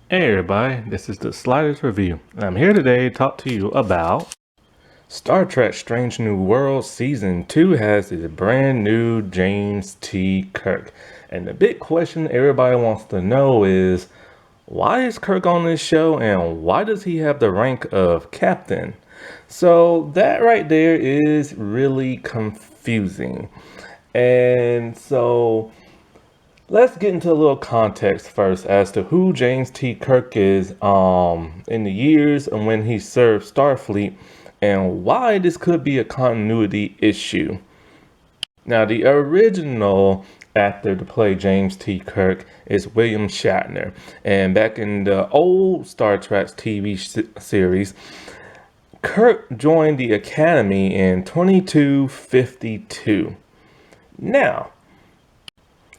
Hey everybody, this is the Sliders Review. I'm here today to talk to you about Star Trek Strange New Worlds Season 2 has a brand new James T. Kirk. And the big question everybody wants to know is, why is Kirk on this show and why does he have the rank of captain? So that right there is really confusing. And so let's get into a little context first as to who James T. Kirk is in the years and when he served Starfleet and why this could be a continuity issue. Now, the original actor to play James T. Kirk is William Shatner. And back in the old Star Trek TV series, Kirk joined the Academy in 2252. Now,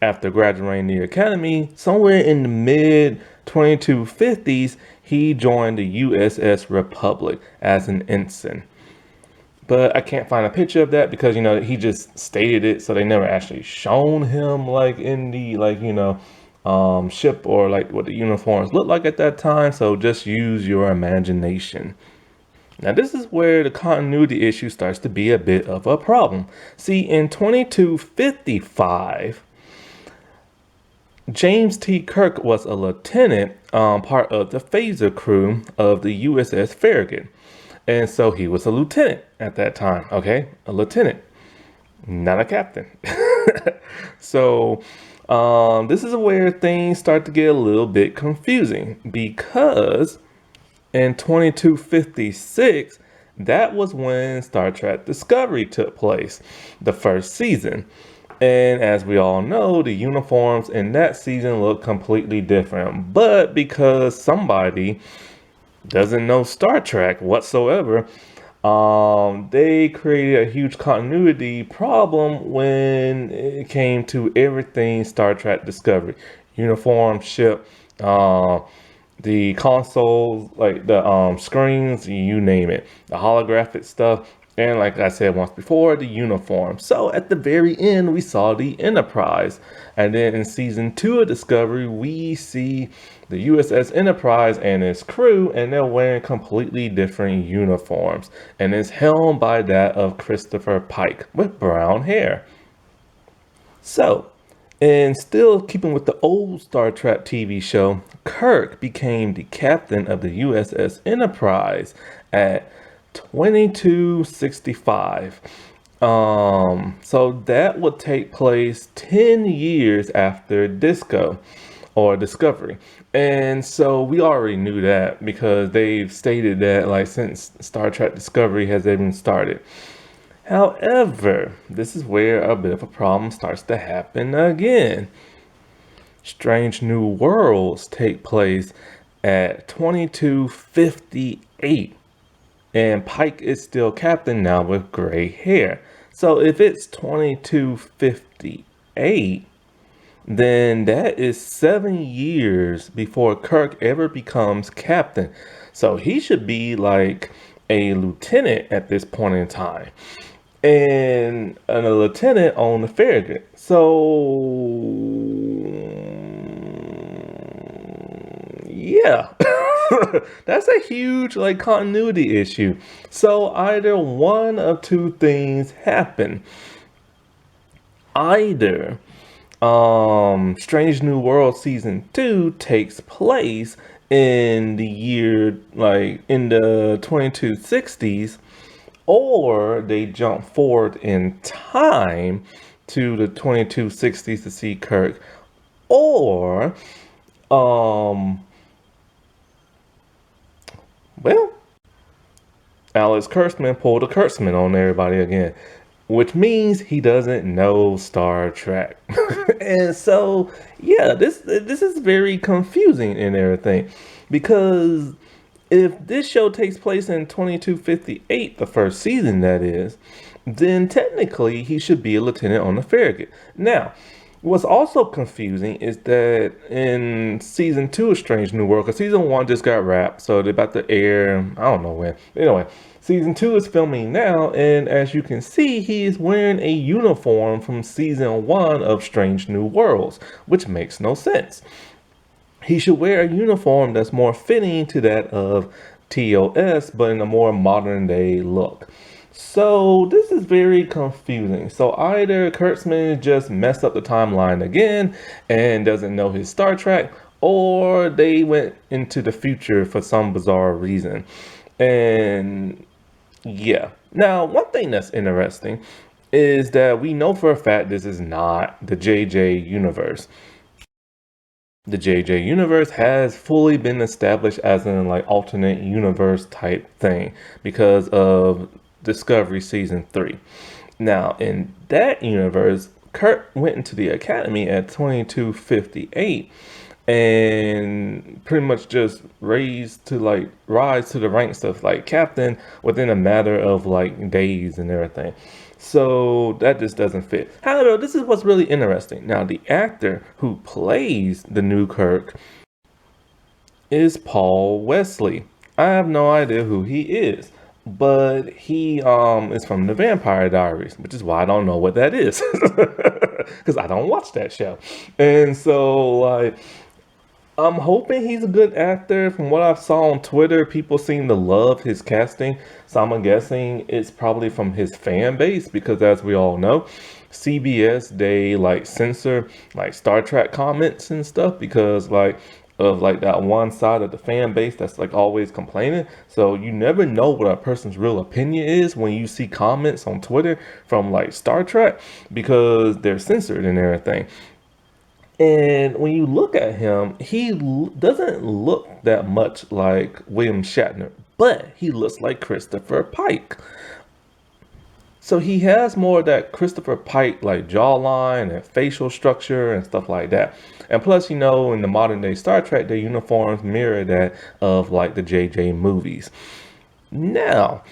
after graduating the academy, somewhere in the mid 2250s, he joined the USS Republic as an ensign. But I can't find a picture of that because, he just stated it, so they never actually shown him like in the ship or like what the uniforms looked like at that time. So just use your imagination. Now, this is where the continuity issue starts to be a bit of a problem. See, in 2255, James T. Kirk was a lieutenant, part of the phaser crew of the USS Farragut. And so he was a lieutenant at that time, okay? A lieutenant, not a captain. So this is where things start to get a little bit confusing because in 2256, that was when Star Trek Discovery took place, the first season. And as we all know, the uniforms in that season look completely different. But because somebody doesn't know Star Trek whatsoever, they created a huge continuity problem when it came to everything Star Trek Discovery. Uniform, ship, the consoles, like the screens, you name it. The holographic stuff. And like I said once before, the uniform. So at the very end, we saw the Enterprise. And then in season 2 of Discovery, we see the USS Enterprise and its crew, and they're wearing completely different uniforms. And it's helmed by that of Christopher Pike with brown hair. So, and still keeping with the old Star Trek TV show, Kirk became the captain of the USS Enterprise at 2265. So that would take place 10 years after Discovery. And so we already knew that because they've stated that like since Star Trek Discovery has even started. However, this is where a bit of a problem starts to happen again. Strange New Worlds take place at 2258. And Pike is still captain now with gray hair. So if it's 2258, then that is 7 years before Kirk ever becomes captain. So he should be like a lieutenant at this point in time. And a lieutenant on the Farragut. So yeah. That's a huge like continuity issue. So either one of two things happen. Either Strange New World season 2 takes place in the year like in the 2260s, or they jump forward in time to the 2260s to see Kirk, or well, Alex Kurtzman pulled a Kurtzman on everybody again, which means he doesn't know Star Trek. And so, yeah, this is very confusing and everything, because if this show takes place in 2258, the first season that is, then technically he should be a lieutenant on the Farragut. Now, what's also confusing is that in season 2 of Strange New World, because season 1 just got wrapped, so they're about to air, I don't know when. Anyway, season 2 is filming now, and as you can see, he is wearing a uniform from season 1 of Strange New Worlds, which makes no sense. he should wear a uniform that's more fitting to that of TOS, but in a more modern day look. So this is very confusing. So either Kurtzman just messed up the timeline again and doesn't know his Star Trek, or they went into the future for some bizarre reason. And yeah. Now, one thing that's interesting is that we know for a fact this is not the JJ universe. The JJ universe has fully been established as an like alternate universe type thing because of Discovery season 3. Now, in that universe, Kirk went into the academy at 2258 and pretty much just rise to the ranks of like captain within a matter of like days and everything. So that just doesn't fit. However, this is what's really interesting. Now, the actor who plays the new Kirk is Paul Wesley. I have no idea who he is, but he is from the Vampire Diaries, which is why I don't know what that is because I don't watch that show. And so like I'm hoping he's a good actor. From what I saw on Twitter, people seem to love his casting. So I'm guessing it's probably from his fan base because, as we all know, CBS they like censor like Star Trek comments and stuff because like of like that one side of the fan base that's like always complaining. So you never know what a person's real opinion is when you see comments on Twitter from like Star Trek because they're censored and everything. And when you look at him, doesn't look that much like William Shatner, but he looks like Christopher Pike. So he has more of that Christopher Pike like jawline and facial structure and stuff like that. And plus, in the modern day Star Trek, their uniforms mirror that of like the JJ movies. Now,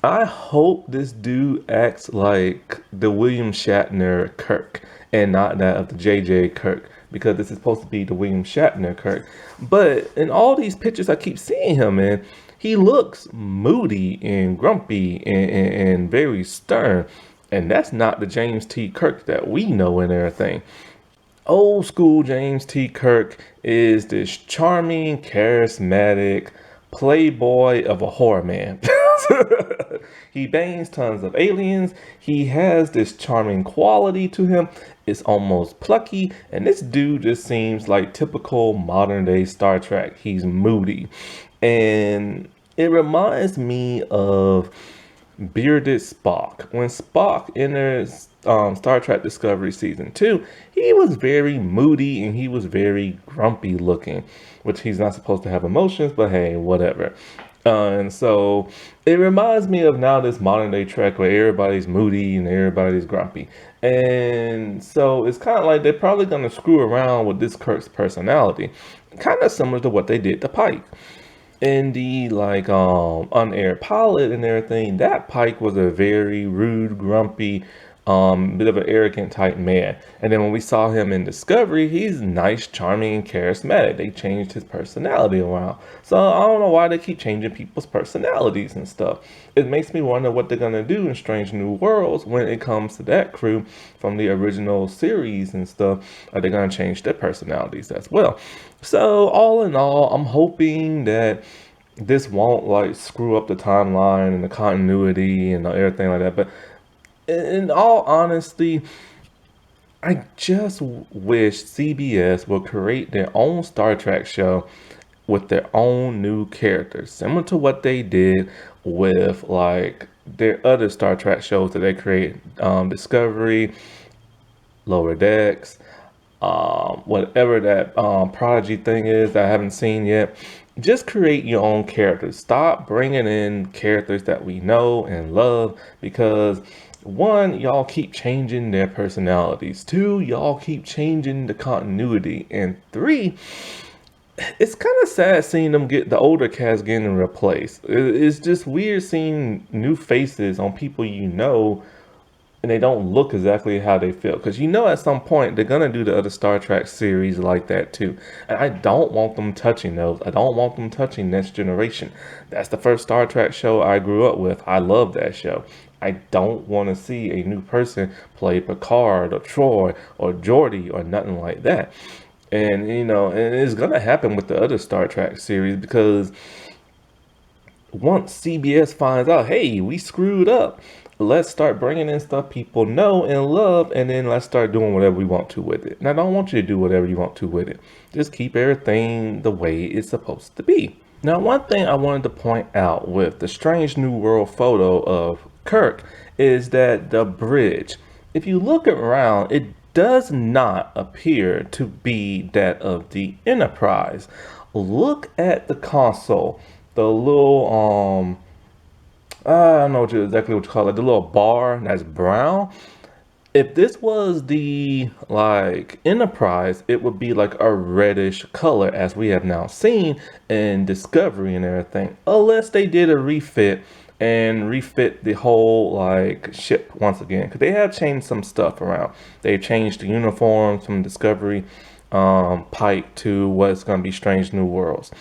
I hope this dude acts like the William Shatner Kirk and not that of the JJ Kirk because this is supposed to be the William Shatner Kirk. But in all these pictures I keep seeing him in, he looks moody and grumpy and very stern. And that's not the James T. Kirk that we know and everything. Old school James T. Kirk is this charming, charismatic playboy of a horror man. He bangs tons of aliens. He has this charming quality to him. It's almost plucky. And this dude just seems like typical modern day Star Trek. He's moody. And it reminds me of bearded Spock. When Spock enters Star Trek Discovery Season 2, he was very moody and he was very grumpy looking, which he's not supposed to have emotions, but hey, whatever. And so it reminds me of now this modern day Trek where everybody's moody and everybody's grumpy. And so it's kind of like they're probably going to screw around with this Kirk's personality, kind of similar to what they did to Pike. In the like unaired pilot and everything, that Pike was a very rude, grumpy, bit of an arrogant type man. And then when we saw him in Discovery, he's nice, charming, and charismatic. They changed his personality around. So I don't know why they keep changing people's personalities and stuff. It makes me wonder what they're gonna do in Strange New Worlds when it comes to that crew from the original series and stuff. Are they gonna change their personalities as well? So all in all, I'm hoping that this won't like screw up the timeline and the continuity and everything like that. But in all honesty, I just wish CBS would create their own Star Trek show with their own new characters, similar to what they did with like their other Star Trek shows that they create, Discovery, Lower Decks, whatever that Prodigy thing is that I haven't seen yet. Just create your own characters. Stop bringing in characters that we know and love because one, y'all keep changing their personalities. Two, y'all keep changing the continuity. And three, it's kind of sad seeing them get the older cast getting replaced. It's just weird seeing new faces on people and they don't look exactly how they feel. Because at some point they're going to do the other Star Trek series like that too. And I don't want them touching those. I don't want them touching Next Generation. That's the first Star Trek show I grew up with. I love that show. I don't want to see a new person play Picard or Troy or Geordi or nothing like that. And and it's gonna happen with the other Star Trek series because once CBS finds out, hey, we screwed up, let's start bringing in stuff people know and love, and then let's start doing whatever we want to with it. And I don't want you to do whatever you want to with it. Just keep everything the way it's supposed to be. Now, one thing I wanted to point out with the Strange New World photo of Kirk is that the bridge, if you look around, it does not appear to be that of the Enterprise. Look at the console, the little I don't know exactly what you call it, the little bar that's brown. If this was the like Enterprise, it would be like a reddish color as we have now seen in Discovery and everything. Unless they did a refit and refit the whole like ship once again, because they have changed some stuff around. They changed the uniforms from Discovery Pike to what's going to be Strange New Worlds.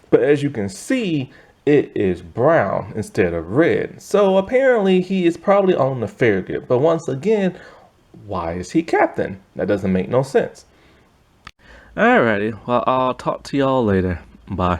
But as you can see, it is brown instead of red. So apparently he is probably on the Farragut. But once again, why is he captain? That doesn't make no sense. Alrighty, well, I'll talk to y'all later. Bye.